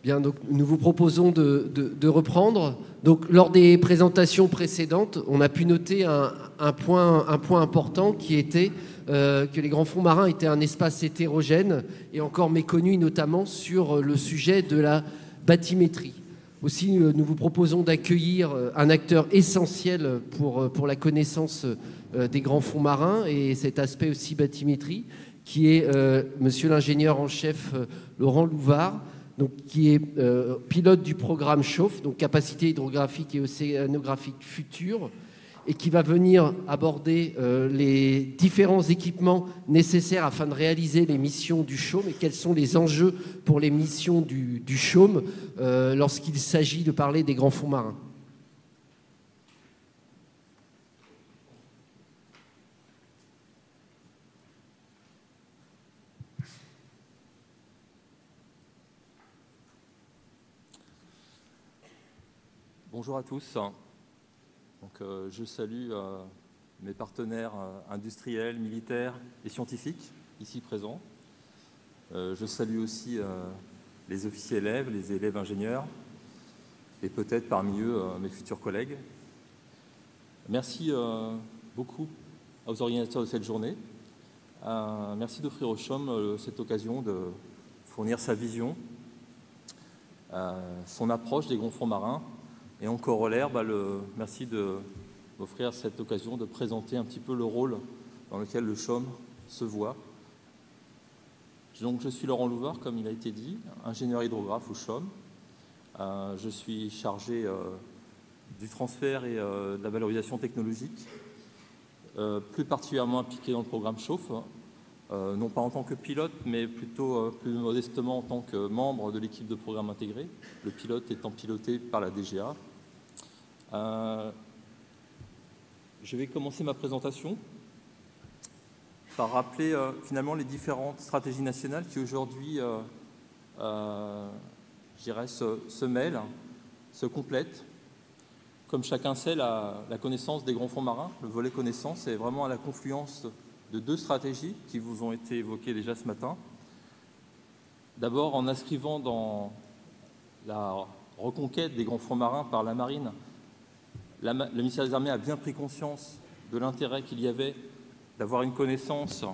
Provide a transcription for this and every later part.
Bien, donc, nous vous proposons de reprendre. Donc, lors des présentations précédentes, on a pu noter un point important qui était que les grands fonds marins étaient un espace hétérogène et encore méconnu, notamment sur le sujet de la bathymétrie. Aussi, nous vous proposons d'accueillir un acteur essentiel pour la connaissance des grands fonds marins et cet aspect aussi bathymétrie, qui est monsieur l'ingénieur en chef Laurent Louvard, donc, qui est pilote du programme Chauffe, donc capacité hydrographique et océanographique future, et qui va venir aborder les différents équipements nécessaires afin de réaliser les missions du CHOM et quels sont les enjeux pour les missions du CHOM lorsqu'il s'agit de parler des grands fonds marins. Bonjour à tous. Donc, je salue mes partenaires industriels, militaires et scientifiques ici présents. Je salue aussi les officiers élèves, les élèves ingénieurs et peut-être parmi eux mes futurs collègues. Merci beaucoup aux organisateurs de cette journée. Merci d'offrir au CHOM cette occasion de fournir sa vision, son approche des grands fonds marins. Et en corollaire, merci de m'offrir cette occasion de présenter un petit peu le rôle dans lequel le CHOM se voit. Donc, je suis Laurent Louvard, comme il a été dit, ingénieur hydrographe au CHOM. Je suis chargé du transfert et de la valorisation technologique, plus particulièrement impliqué dans le programme Chauffe, non pas en tant que pilote, mais plutôt plus modestement en tant que membre de l'équipe de programme intégré, le pilote étant piloté par la DGA. Je vais commencer ma présentation par rappeler finalement les différentes stratégies nationales qui aujourd'hui, je dirais, se mêlent, se complètent. Comme chacun sait, la connaissance des grands fonds marins, le volet connaissance, est vraiment à la confluence de deux stratégies qui vous ont été évoquées déjà ce matin. D'abord, en inscrivant dans la reconquête des grands fonds marins par la marine, le ministère des Armées a bien pris conscience de l'intérêt qu'il y avait d'avoir une connaissance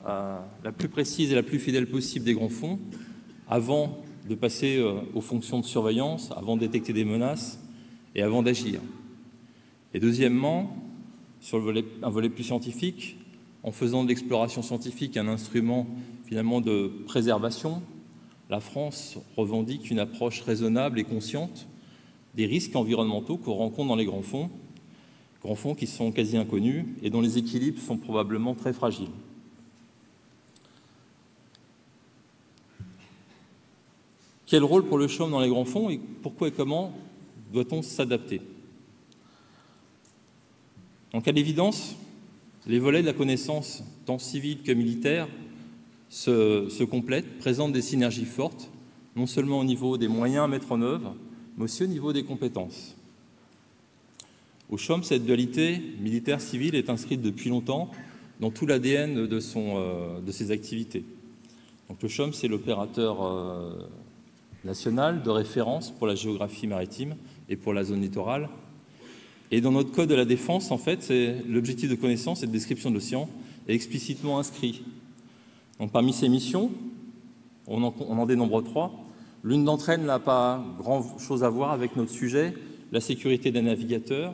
la plus précise et la plus fidèle possible des grands fonds avant de passer aux fonctions de surveillance, avant de détecter des menaces et avant d'agir. Et deuxièmement, sur un volet plus scientifique, en faisant de l'exploration scientifique un instrument finalement de préservation, la France revendique une approche raisonnable et consciente des risques environnementaux qu'on rencontre dans les grands fonds qui sont quasi inconnus et dont les équilibres sont probablement très fragiles. Quel rôle pour le CHOM dans les grands fonds et pourquoi et comment doit-on s'adapter? Donc, à l'évidence, les volets de la connaissance, tant civile que militaire, se complètent, présentent des synergies fortes, non seulement au niveau des moyens à mettre en œuvre, mais aussi au niveau des compétences. Au CHOM, cette dualité militaire-civile est inscrite depuis longtemps dans tout l'ADN de ses activités. Donc, le CHOM, c'est l'opérateur national de référence pour la géographie maritime et pour la zone littorale. Et dans notre code de la défense, en fait, l'objectif de connaissance et de description de l'océan est explicitement inscrit. Donc, parmi ces missions, on en dénombre 3. L'une d'entre elles n'a pas grand-chose à voir avec notre sujet, la sécurité des navigateurs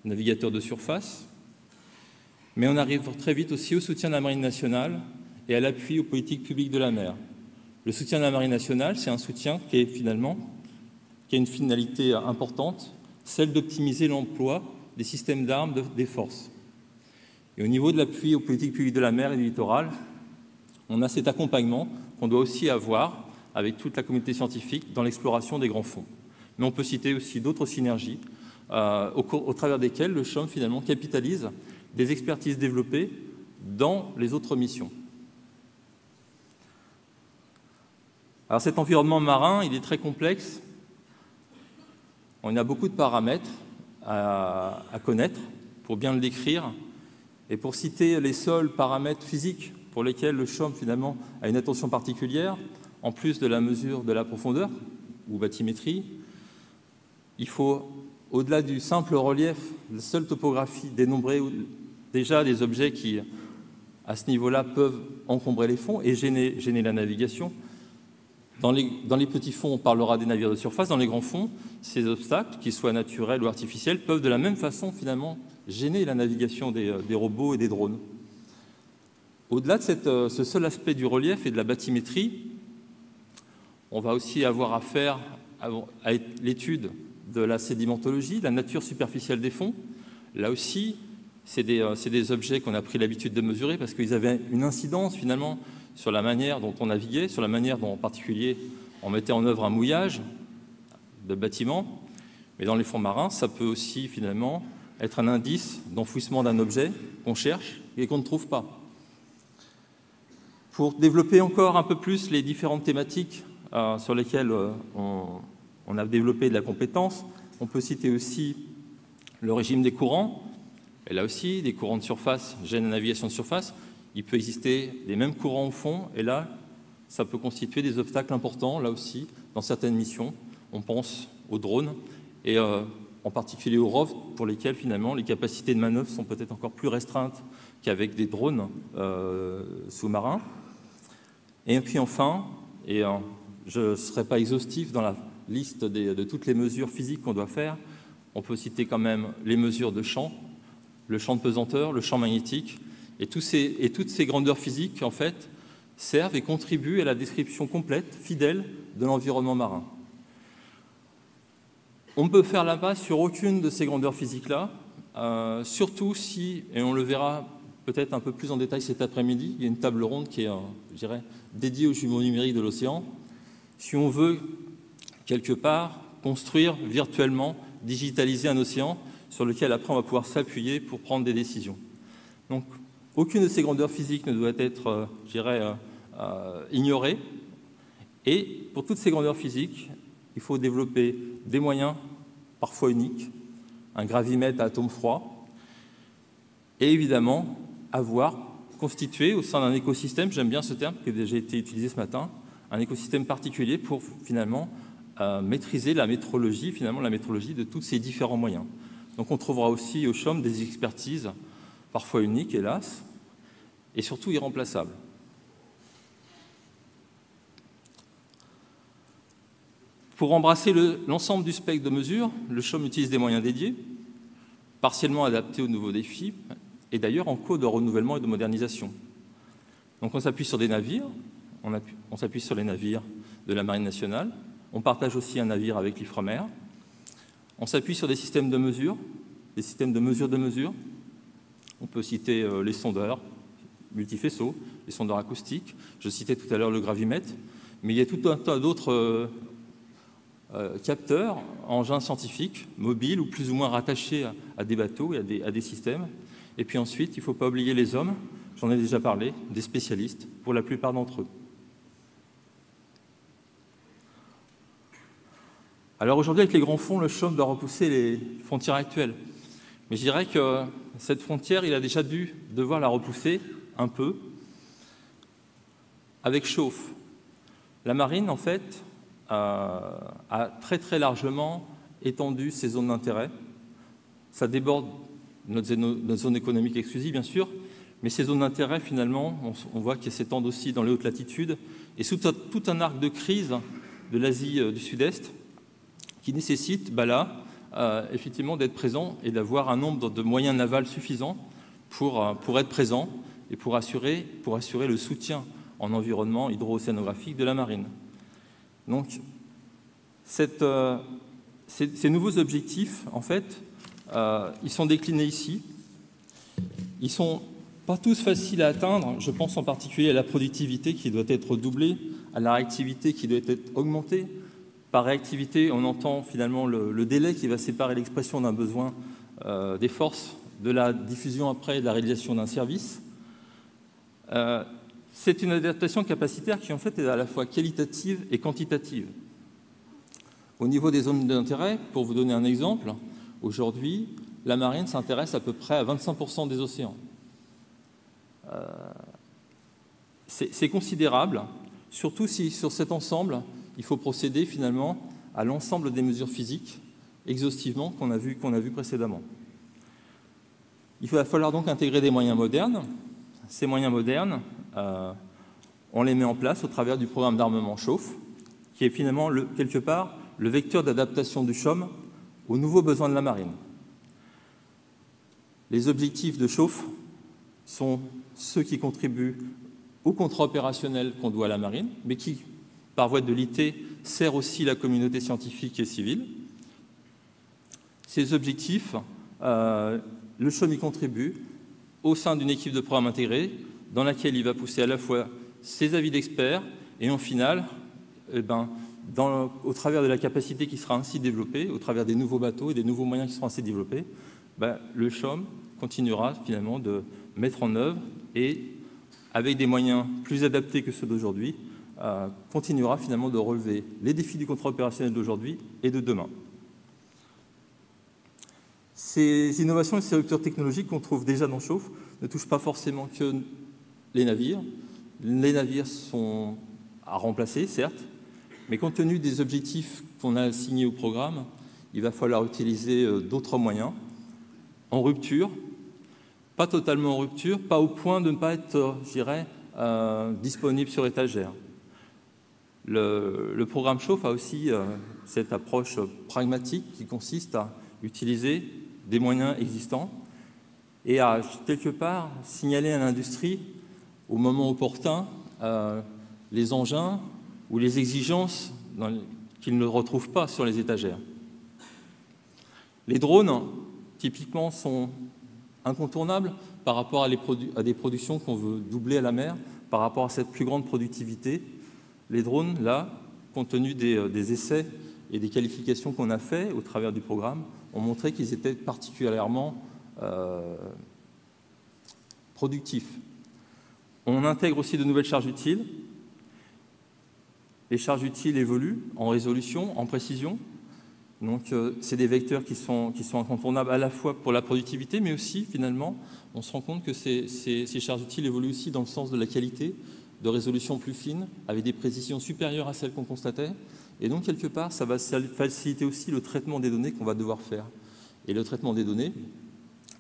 de surface. Mais on arrive très vite aussi au soutien de la Marine nationale et à l'appui aux politiques publiques de la mer. Le soutien de la Marine nationale, c'est un soutien qui a une finalité importante, celle d'optimiser l'emploi des systèmes d'armes des forces. Et au niveau de l'appui aux politiques publiques de la mer et du littoral, on a cet accompagnement qu'on doit aussi avoir avec toute la communauté scientifique dans l'exploration des grands fonds. Mais on peut citer aussi d'autres synergies au travers desquelles le CHOM finalement capitalise des expertises développées dans les autres missions. Alors cet environnement marin, il est très complexe. On a beaucoup de paramètres à connaître pour bien le décrire. Et pour citer les seuls paramètres physiques pour lesquels le CHOM finalement a une attention particulière, en plus de la mesure de la profondeur ou bathymétrie, il faut, au-delà du simple relief, la seule topographie, dénombrer déjà des objets qui, à ce niveau-là, peuvent encombrer les fonds et gêner la navigation. Dans les petits fonds, on parlera des navires de surface. Dans les grands fonds, ces obstacles, qu'ils soient naturels ou artificiels, peuvent de la même façon, finalement, gêner la navigation des robots et des drones. Au-delà de ce seul aspect du relief et de la bathymétrie, on va aussi avoir affaire à l'étude de la sédimentologie, la nature superficielle des fonds. Là aussi, c'est des objets qu'on a pris l'habitude de mesurer parce qu'ils avaient une incidence, finalement, sur la manière dont on naviguait, sur la manière dont, en particulier, on mettait en œuvre un mouillage de bâtiments. Mais dans les fonds marins, ça peut aussi, finalement, être un indice d'enfouissement d'un objet qu'on cherche et qu'on ne trouve pas. Pour développer encore un peu plus les différentes thématiques sur lesquelles on a développé de la compétence, on peut citer aussi le régime des courants. Et là aussi, des courants de surface gênent la navigation de surface. Il peut exister les mêmes courants au fond, et là, ça peut constituer des obstacles importants, là aussi, dans certaines missions. On pense aux drones, et en particulier aux ROV, pour lesquels, finalement, les capacités de manœuvre sont peut-être encore plus restreintes qu'avec des drones sous-marins. Et puis enfin, et je ne serai pas exhaustif dans la liste de toutes les mesures physiques qu'on doit faire, on peut citer quand même les mesures de champ, le champ de pesanteur, le champ magnétique, et toutes ces grandeurs physiques, en fait, servent et contribuent à la description complète, fidèle, de l'environnement marin. On ne peut faire l'impasse sur aucune de ces grandeurs physiques-là, surtout si, et on le verra peut-être un peu plus en détail cet après-midi, il y a une table ronde qui est, je dirais, dédiée aux jumeaux numériques de l'océan. Si on veut, quelque part, construire virtuellement, digitaliser un océan sur lequel après on va pouvoir s'appuyer pour prendre des décisions. Donc, aucune de ces grandeurs physiques ne doit être, je dirais, ignorée. Et pour toutes ces grandeurs physiques, il faut développer des moyens parfois uniques, un gravimètre à atomes froids, et évidemment avoir constitué au sein d'un écosystème, j'aime bien ce terme qui a déjà été utilisé ce matin, un écosystème particulier pour finalement maîtriser la métrologie de tous ces différents moyens. Donc on trouvera aussi au CHOM des expertises parfois uniques, hélas, et surtout irremplaçables. Pour embrasser l'ensemble du spectre de mesures, le CHOM utilise des moyens dédiés, partiellement adaptés aux nouveaux défis, et d'ailleurs en cours de renouvellement et de modernisation. Donc on s'appuie sur des navires, on s'appuie sur les navires de la Marine nationale, on partage aussi un navire avec l'Ifremer, on s'appuie sur des systèmes de mesure, des systèmes de mesure. On peut citer les sondeurs multifaisceaux, les sondeurs acoustiques, je citais tout à l'heure le gravimètre, mais il y a tout un tas d'autres capteurs, engins scientifiques, mobiles ou plus ou moins rattachés à des bateaux et à des systèmes. Et puis ensuite, il ne faut pas oublier les hommes, j'en ai déjà parlé, des spécialistes, pour la plupart d'entre eux. Alors aujourd'hui, avec les grands fonds, le CHOM doit repousser les frontières actuelles. Mais je dirais que cette frontière, il a déjà dû devoir la repousser un peu avec chauffe. La marine, en fait, a très très largement étendu ses zones d'intérêt. Ça déborde notre zone économique exclusive, bien sûr, mais ces zones d'intérêt, finalement, on voit qu'elles s'étendent aussi dans les hautes latitudes et sous tout un arc de crise de l'Asie du Sud-Est qui nécessite, là, effectivement, d'être présent et d'avoir un nombre de moyens navals suffisants pour être présent et pour assurer le soutien en environnement hydro-océanographique de la marine. Donc, ces nouveaux objectifs, en fait, ils sont déclinés ici. Ils ne sont pas tous faciles à atteindre. Je pense en particulier à la productivité qui doit être doublée, à la réactivité qui doit être augmentée. Par réactivité, on entend finalement le délai qui va séparer l'expression d'un besoin des forces de la diffusion après de la réalisation d'un service. C'est une adaptation capacitaire qui en fait est à la fois qualitative et quantitative. Au niveau des zones d'intérêt, pour vous donner un exemple, aujourd'hui, la marine s'intéresse à peu près à 25% des océans. C'est considérable, Surtout si sur cet ensemble, il faut procéder finalement à l'ensemble des mesures physiques exhaustivement qu'on a vu précédemment. Il va falloir donc intégrer des moyens modernes. Ces moyens modernes, on les met en place au travers du programme d'armement Chauffe, qui est finalement, quelque part, le vecteur d'adaptation du CHOM aux nouveaux besoins de la marine. Les objectifs de Chauffe sont ceux qui contribuent au contrat opérationnel qu'on doit à la marine, mais qui, par voie de l'IT, sert aussi la communauté scientifique et civile. Ces objectifs, le CHOM y contribue au sein d'une équipe de programme intégrée dans laquelle il va pousser à la fois ses avis d'experts et en final, au travers de la capacité qui sera ainsi développée, au travers des nouveaux bateaux et des nouveaux moyens qui seront ainsi développés, le CHOM continuera finalement de mettre en œuvre et, avec des moyens plus adaptés que ceux d'aujourd'hui, continuera finalement de relever les défis du contrat opérationnel d'aujourd'hui et de demain. Ces innovations et ces ruptures technologiques qu'on trouve déjà dans Chauffe ne touchent pas forcément que les navires. Les navires sont à remplacer, certes, mais compte tenu des objectifs qu'on a assignés au programme, il va falloir utiliser d'autres moyens en rupture, pas totalement en rupture, pas au point de ne pas être, je dirais, disponible sur étagère. Le programme Chauffe a aussi cette approche pragmatique qui consiste à utiliser des moyens existants et à, quelque part, signaler à l'industrie, au moment opportun, les engins ou les exigences qu'ils ne retrouvent pas sur les étagères. Les drones, typiquement, sont incontournables par rapport à des productions qu'on veut doubler à la mer, par rapport à cette plus grande productivité. Les drones, là, compte tenu des essais et des qualifications qu'on a fait au travers du programme, ont montré qu'ils étaient particulièrement productifs. On intègre aussi de nouvelles charges utiles. Les charges utiles évoluent en résolution, en précision. Donc, c'est des vecteurs qui sont incontournables à la fois pour la productivité, mais aussi, finalement, on se rend compte que ces charges utiles évoluent aussi dans le sens de la qualité, de résolution plus fine, avec des précisions supérieures à celles qu'on constatait. Et donc, quelque part, ça va faciliter aussi le traitement des données qu'on va devoir faire. Et le traitement des données,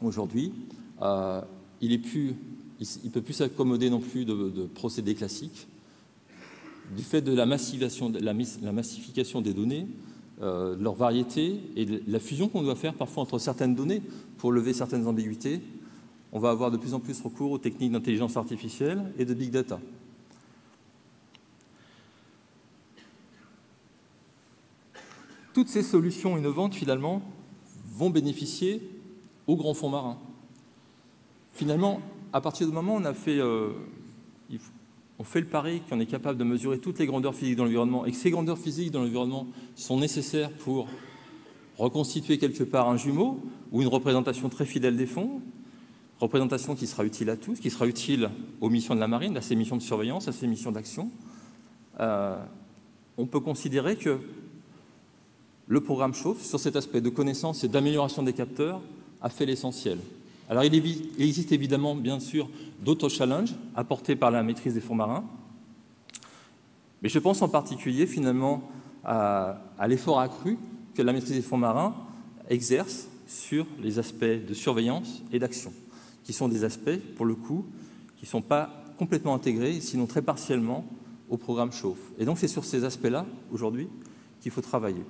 aujourd'hui, il ne peut plus s'accommoder non plus de procédés classiques. Du fait de la massification des données, de leur variété et de la fusion qu'on doit faire parfois entre certaines données pour lever certaines ambiguïtés, on va avoir de plus en plus recours aux techniques d'intelligence artificielle et de big data. Toutes ces solutions innovantes, finalement, vont bénéficier aux grands fonds marins. Finalement, à partir du moment où on fait le pari qu'on est capable de mesurer toutes les grandeurs physiques dans l'environnement et que ces grandeurs physiques dans l'environnement sont nécessaires pour reconstituer quelque part un jumeau ou une représentation très fidèle des fonds, représentation qui sera utile à tous, qui sera utile aux missions de la marine, à ses missions de surveillance, à ses missions d'action, on peut considérer que le programme Chauffe, sur cet aspect de connaissance et d'amélioration des capteurs, a fait l'essentiel. Alors, il existe évidemment, bien sûr, d'autres challenges apportés par la maîtrise des fonds marins, mais je pense en particulier, finalement, à l'effort accru que la maîtrise des fonds marins exerce sur les aspects de surveillance et d'action, qui sont des aspects, pour le coup, qui ne sont pas complètement intégrés, sinon très partiellement, au programme Chauffe. Et donc, c'est sur ces aspects-là, aujourd'hui, qu'il faut travailler.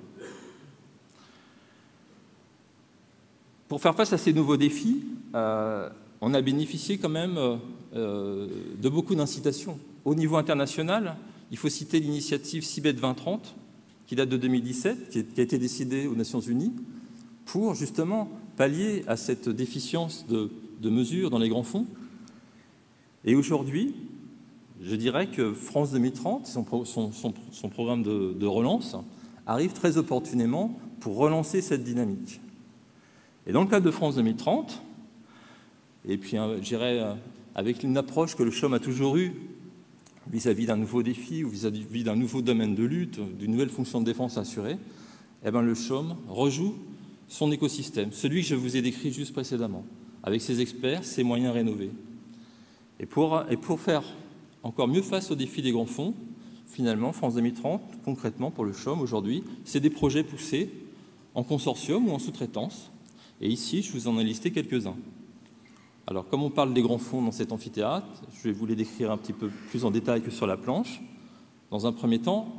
Pour faire face à ces nouveaux défis, on a bénéficié quand même de beaucoup d'incitations. Au niveau international, il faut citer l'initiative CIBET 2030, qui date de 2017, qui a été décidée aux Nations Unies, pour justement pallier à cette déficience de mesures dans les grands fonds. Et aujourd'hui, je dirais que France 2030, son programme de relance, arrive très opportunément pour relancer cette dynamique. Et dans le cadre de France 2030, et puis je dirais avec une approche que le CHOM a toujours eue vis-à-vis d'un nouveau défi ou vis-à-vis d'un nouveau domaine de lutte, d'une nouvelle fonction de défense assurée, eh bien le CHOM rejoue son écosystème, celui que je vous ai décrit juste précédemment, avec ses experts, ses moyens rénovés. Et pour faire encore mieux face aux défis des grands fonds, finalement, France 2030, concrètement pour le CHUM aujourd'hui, c'est des projets poussés en consortium ou en sous-traitance. Et ici, je vous en ai listé quelques-uns. Alors, comme on parle des grands fonds dans cet amphithéâtre, je vais vous les décrire un petit peu plus en détail que sur la planche. Dans un premier temps,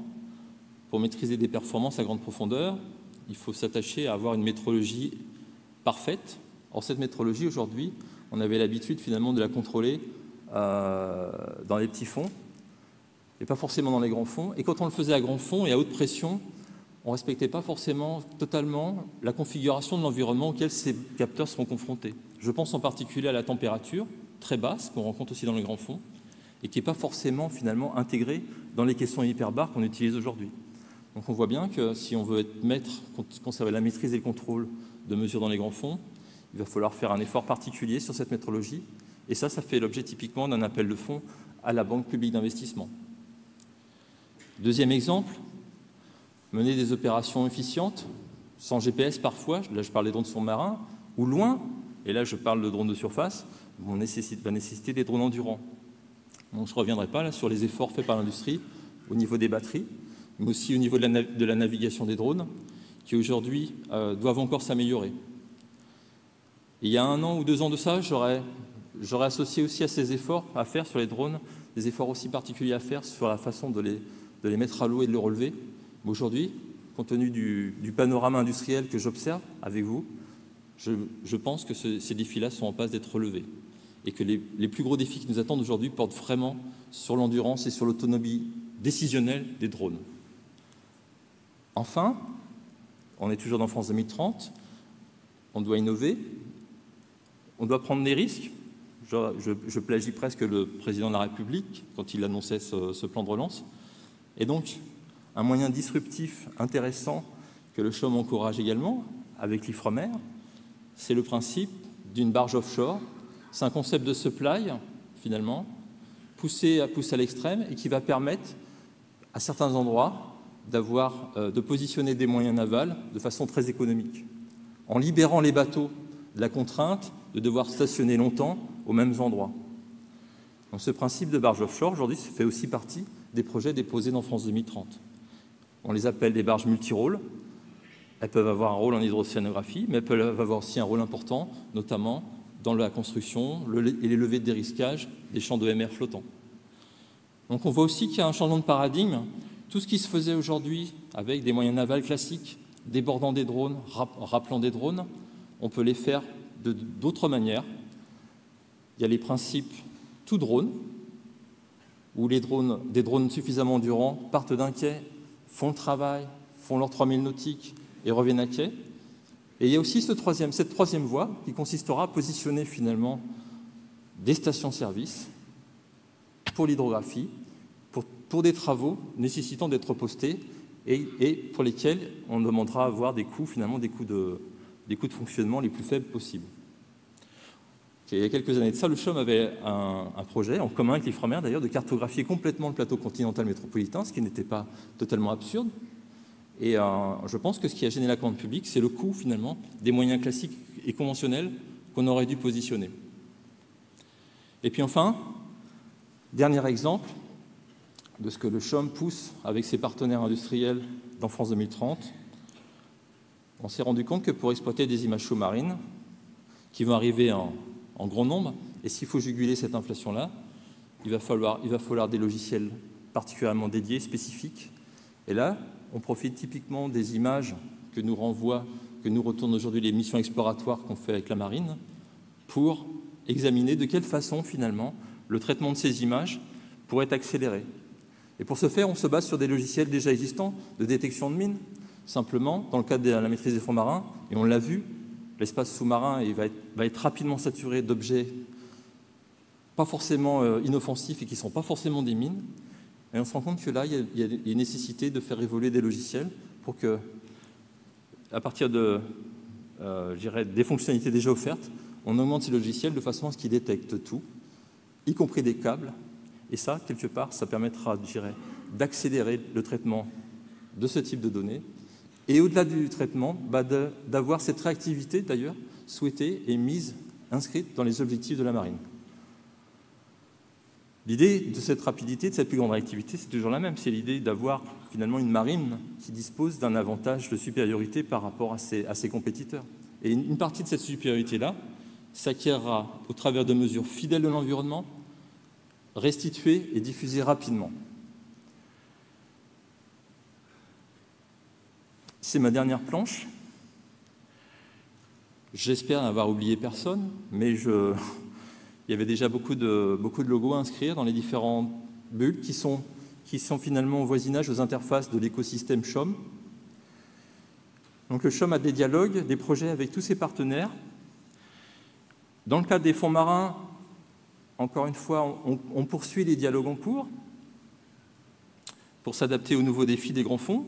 pour maîtriser des performances à grande profondeur, il faut s'attacher à avoir une métrologie parfaite. Or, cette métrologie, aujourd'hui, on avait l'habitude finalement de la contrôler dans les petits fonds, et pas forcément dans les grands fonds. Et quand on le faisait à grand fond et à haute pression, on ne respectait pas forcément totalement la configuration de l'environnement auquel ces capteurs seront confrontés. Je pense en particulier à la température très basse, qu'on rencontre aussi dans les grands fonds, et qui n'est pas forcément finalement intégrée dans les caissons hyperbares qu'on utilise aujourd'hui. Donc on voit bien que si on veut être maître, conserver la maîtrise et le contrôle de mesures dans les grands fonds, il va falloir faire un effort particulier sur cette métrologie. Et ça fait l'objet typiquement d'un appel de fonds à la Banque publique d'investissement. Deuxième exemple, mener des opérations efficientes, sans GPS parfois, là je parle des drones sous-marins, ou loin, et là je parle de drones de surface, va nécessiter des drones endurants. Donc je ne reviendrai pas là sur les efforts faits par l'industrie au niveau des batteries, mais aussi au niveau de la navigation des drones, qui aujourd'hui doivent encore s'améliorer. Il y a 1 an ou 2 ans de ça, j'aurais associé aussi à ces efforts à faire sur les drones, des efforts aussi particuliers à faire sur la façon de les mettre à l'eau et de les relever. Mais aujourd'hui, compte tenu du panorama industriel que j'observe avec vous, je pense que ces défis-là sont en passe d'être relevés et que les plus gros défis qui nous attendent aujourd'hui portent vraiment sur l'endurance et sur l'autonomie décisionnelle des drones. Enfin, on est toujours dans France 2030, on doit innover, on doit prendre des risques. Je plagie presque le président de la République quand il annonçait ce plan de relance. Et donc, un moyen disruptif intéressant que le CHUM encourage également, avec l'Ifremer, c'est le principe d'une barge offshore. C'est un concept de supply, finalement, poussé à l'extrême et qui va permettre, à certains endroits, de positionner des moyens navals de façon très économique, en libérant les bateaux de la contrainte de devoir stationner longtemps aux mêmes endroits. Donc, ce principe de barge offshore, aujourd'hui, fait aussi partie des projets déposés dans France 2030. On les appelle des barges multirôles. Elles peuvent avoir un rôle en hydrocéanographie, mais elles peuvent avoir aussi un rôle important, notamment dans la construction et les levées de dérisquage des champs de MR flottants. Donc on voit aussi qu'il y a un changement de paradigme. Tout ce qui se faisait aujourd'hui avec des moyens navals classiques, débordant des drones, rappelant des drones, on peut les faire d'autres manières. Il y a les principes tout drone, où des drones suffisamment endurants partent d'un quai, font le travail, font leurs 3000 nautiques et reviennent à quai. Et il y a aussi cette troisième voie qui consistera à positionner finalement des stations-service pour l'hydrographie, pour des travaux nécessitant d'être postés et pour lesquels on demandera à avoir des coûts de fonctionnement les plus faibles possibles. Il y a quelques années de ça, le CHUM avait un projet, en commun avec l'Ifremer d'ailleurs, de cartographier complètement le plateau continental métropolitain, ce qui n'était pas totalement absurde. Et je pense que ce qui a gêné la commande publique, c'est le coût finalement des moyens classiques et conventionnels qu'on aurait dû positionner. Et puis enfin, dernier exemple de ce que le CHUM pousse avec ses partenaires industriels dans France 2030, on s'est rendu compte que pour exploiter des images sous-marines, qui vont arriver en grand nombre, et s'il faut juguler cette inflation-là, il va falloir des logiciels particulièrement dédiés, spécifiques. Et là, on profite typiquement des images que nous retournent aujourd'hui les missions exploratoires qu'on fait avec la marine, pour examiner de quelle façon, finalement, le traitement de ces images pourrait être accéléré. Et pour ce faire, on se base sur des logiciels déjà existants de détection de mines. Simplement, dans le cadre de la maîtrise des fonds marins, et on l'a vu, l'espace sous-marin va être rapidement saturé d'objets pas forcément inoffensifs et qui ne sont pas forcément des mines. Et on se rend compte que là, il y a une nécessité de faire évoluer des logiciels pour que, à partir des fonctionnalités déjà offertes, on augmente ces logiciels de façon à ce qu'ils détectent tout, y compris des câbles. Et ça, quelque part, ça permettra, d'accélérer le traitement de ce type de données. Et au-delà du traitement, d'avoir cette réactivité, d'ailleurs, souhaitée et inscrite dans les objectifs de la marine. L'idée de cette rapidité, de cette plus grande réactivité, c'est toujours la même. C'est l'idée d'avoir finalement une marine qui dispose d'un avantage de supériorité par rapport à ses compétiteurs. Et une partie de cette supériorité-là s'acquérera au travers de mesures fidèles de l'environnement, restituées et diffusées rapidement. C'est ma dernière planche. J'espère n'avoir oublié personne, mais il y avait déjà beaucoup de logos à inscrire dans les différentes bulles qui sont finalement au voisinage, aux interfaces de l'écosystème CHOM. Donc le CHOM a des dialogues, des projets avec tous ses partenaires. Dans le cadre des fonds marins, encore une fois, on poursuit les dialogues en cours pour s'adapter aux nouveaux défis des grands fonds.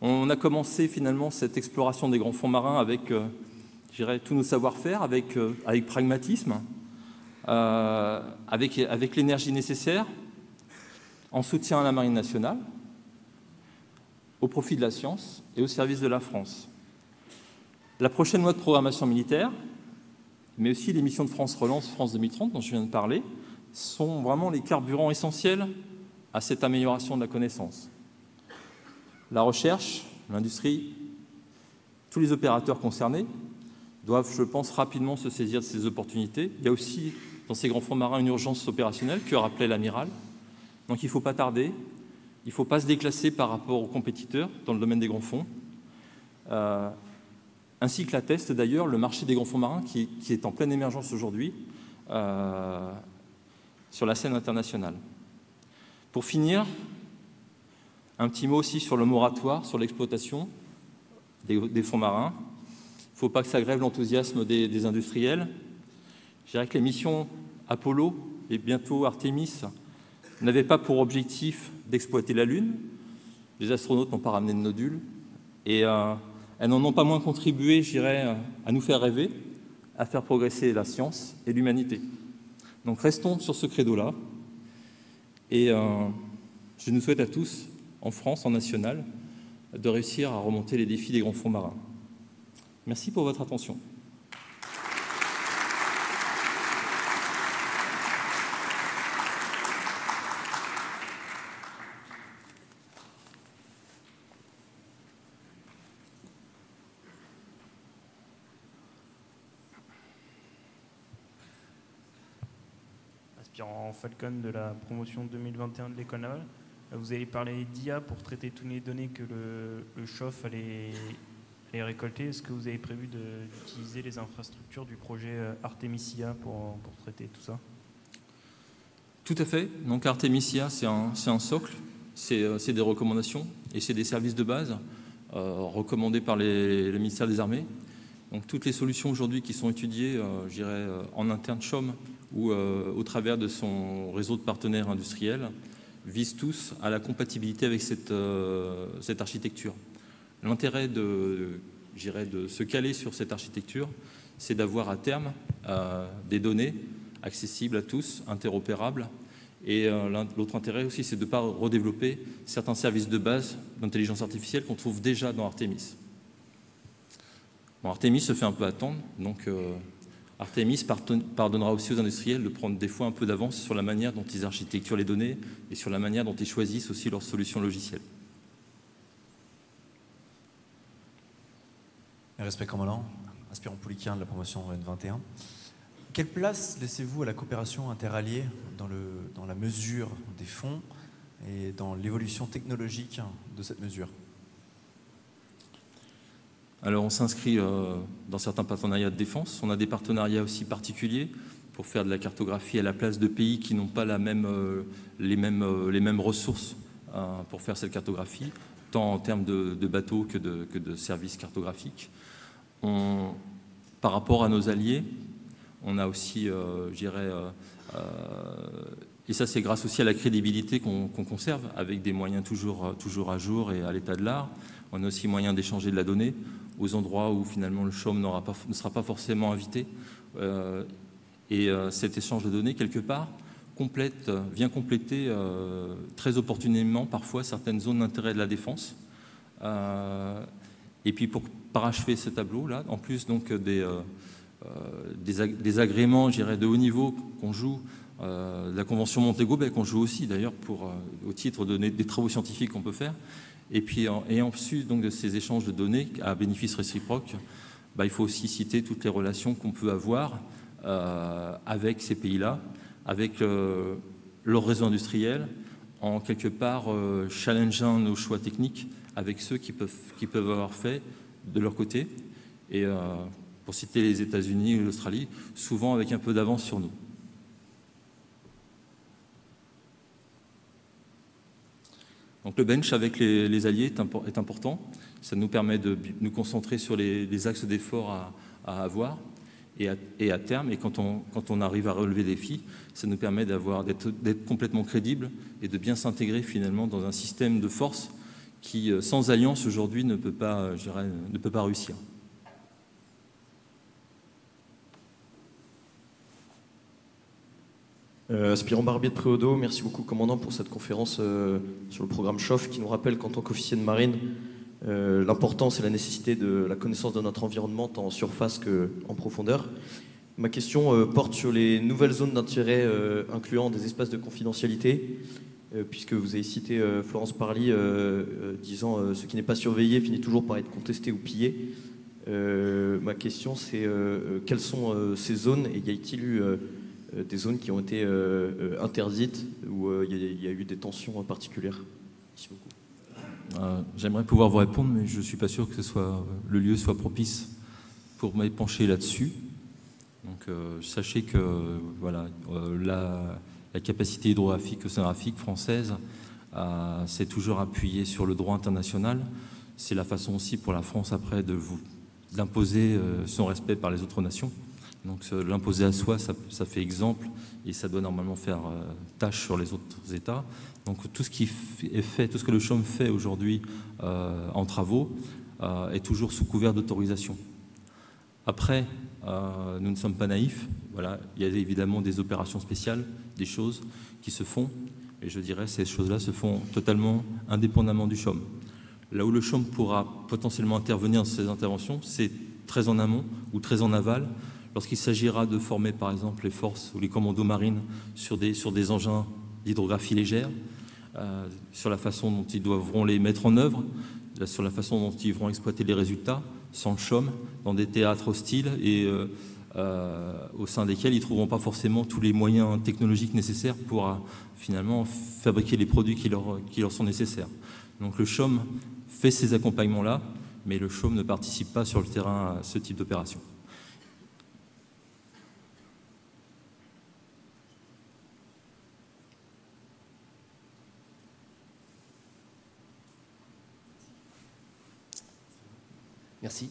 On a commencé finalement cette exploration des grands fonds marins avec, je dirais, tous nos savoir-faire, avec pragmatisme, avec l'énergie nécessaire, en soutien à la Marine nationale, au profit de la science et au service de la France. La prochaine loi de programmation militaire, mais aussi les missions de France Relance, France 2030, dont je viens de parler, sont vraiment les carburants essentiels à cette amélioration de la connaissance. La recherche, l'industrie, tous les opérateurs concernés doivent, je pense, rapidement se saisir de ces opportunités. Il y a aussi, dans ces grands fonds marins, une urgence opérationnelle que rappelait l'amiral. Donc il ne faut pas tarder, il ne faut pas se déclasser par rapport aux compétiteurs dans le domaine des grands fonds. Ainsi que l'atteste d'ailleurs le marché des grands fonds marins qui est en pleine émergence aujourd'hui sur la scène internationale. Pour finir, un petit mot aussi sur le moratoire, sur l'exploitation des fonds marins. Il ne faut pas que ça grève l'enthousiasme des industriels. Je dirais que les missions Apollo et bientôt Artemis n'avaient pas pour objectif d'exploiter la Lune. Les astronautes n'ont pas ramené de nodules. Et elles n'en ont pas moins contribué, je dirais, à nous faire rêver, à faire progresser la science et l'humanité. Donc restons sur ce credo-là. Et je nous souhaite à tous, en France, en national, de réussir à remonter les défis des grands fonds marins. Merci pour votre attention. Aspirant Falcon de la promotion 2021 de l'École navale. Vous avez parlé d'IA pour traiter toutes les données que le CHOF allait récolter. Est-ce que vous avez prévu d'utiliser les infrastructures du projet Artemis IA pour traiter tout ça? Tout à fait. Donc Artemis IA, c'est un socle, c'est des recommandations et c'est des services de base recommandés par le ministère des Armées. Donc toutes les solutions aujourd'hui qui sont étudiées, je dirais, en interne CHOM ou au travers de son réseau de partenaires industriels, visent tous à la compatibilité avec cette architecture. L'intérêt de se caler sur cette architecture, c'est d'avoir à terme des données accessibles à tous, interopérables. Et l'autre intérêt aussi, c'est de ne pas redévelopper certains services de base d'intelligence artificielle qu'on trouve déjà dans Artemis. Bon, Artemis se fait un peu attendre, donc Artemis pardonnera aussi aux industriels de prendre des fois un peu d'avance sur la manière dont ils architecturent les données et sur la manière dont ils choisissent aussi leurs solutions logicielles. Respect Cormolan, aspirant pouliquien de la promotion N21. Quelle place laissez-vous à la coopération interalliée dans la mesure des fonds et dans l'évolution technologique de cette mesure? Alors on s'inscrit dans certains partenariats de défense. On a des partenariats aussi particuliers pour faire de la cartographie à la place de pays qui n'ont pas les mêmes ressources pour faire cette cartographie, tant en termes de bateaux que de services cartographiques. Par rapport à nos alliés, on a aussi, je dirais, et ça c'est grâce aussi à la crédibilité qu'on conserve avec des moyens toujours à jour et à l'état de l'art. On a aussi moyen d'échanger de la donnée aux endroits où finalement le CHOM ne sera pas forcément invité. Cet échange de données, quelque part, vient compléter très opportunément parfois certaines zones d'intérêt de la défense. Et puis pour parachever ce tableau-là, en plus donc des agréments, je dirais, de haut niveau qu'on joue la Convention Montego Bay qu'on joue aussi d'ailleurs au titre des travaux scientifiques qu'on peut faire. Et puis, en plus donc, de ces échanges de données à bénéfice réciproque, il faut aussi citer toutes les relations qu'on peut avoir avec ces pays-là, avec leur réseau industriel, en quelque part challengeant nos choix techniques avec ceux qui peuvent avoir fait de leur côté. Et pour citer les États-Unis ou l'Australie, souvent avec un peu d'avance sur nous. Donc le bench avec les alliés est important. Ça nous permet de nous concentrer sur les axes d'effort à avoir. Et à terme, et quand on arrive à relever des défis, ça nous permet d'être complètement crédible et de bien s'intégrer finalement dans un système de force qui, sans alliance aujourd'hui, ne peut pas réussir. Aspirant Barbier de Préaudeau, merci beaucoup commandant pour cette conférence sur le programme Chauffe qui nous rappelle qu'en tant qu'officier de marine, l'importance et la nécessité de la connaissance de notre environnement tant en surface qu'en profondeur. Ma question porte sur les nouvelles zones d'intérêt incluant des espaces de confidentialité, puisque vous avez cité Florence Parly disant ce qui n'est pas surveillé finit toujours par être contesté ou pillé. Ma question c'est quelles sont ces zones et y a-t-il eu des zones qui ont été interdites où il y a eu des tensions particulières? Merci beaucoup. J'aimerais pouvoir vous répondre, mais je ne suis pas sûr que le lieu soit propice pour m'épancher là-dessus. Donc sachez que voilà, la capacité hydrographique, océanographique française s'est toujours appuyée sur le droit international. C'est la façon aussi pour la France après d'imposer son respect par les autres nations. Donc l'imposer à soi, ça fait exemple et ça doit normalement faire tâche sur les autres États. Donc tout ce qui est fait, tout ce que le CHOM fait aujourd'hui en travaux est toujours sous couvert d'autorisation. Après, nous ne sommes pas naïfs. Voilà, il y a évidemment des opérations spéciales, des choses qui se font. Et je dirais ces choses-là se font totalement indépendamment du CHOM. Là où le CHOM pourra potentiellement intervenir dans ces interventions, c'est très en amont ou très en aval, lorsqu'il s'agira de former par exemple les forces ou les commandos marines sur des engins d'hydrographie légère, sur la façon dont ils devront les mettre en œuvre, sur la façon dont ils vont exploiter les résultats, sans le CHOM, dans des théâtres hostiles et au sein desquels ils ne trouveront pas forcément tous les moyens technologiques nécessaires pour finalement fabriquer les produits qui leur sont nécessaires. Donc le CHOM fait ces accompagnements-là, mais le CHOM ne participe pas sur le terrain à ce type d'opération. Merci.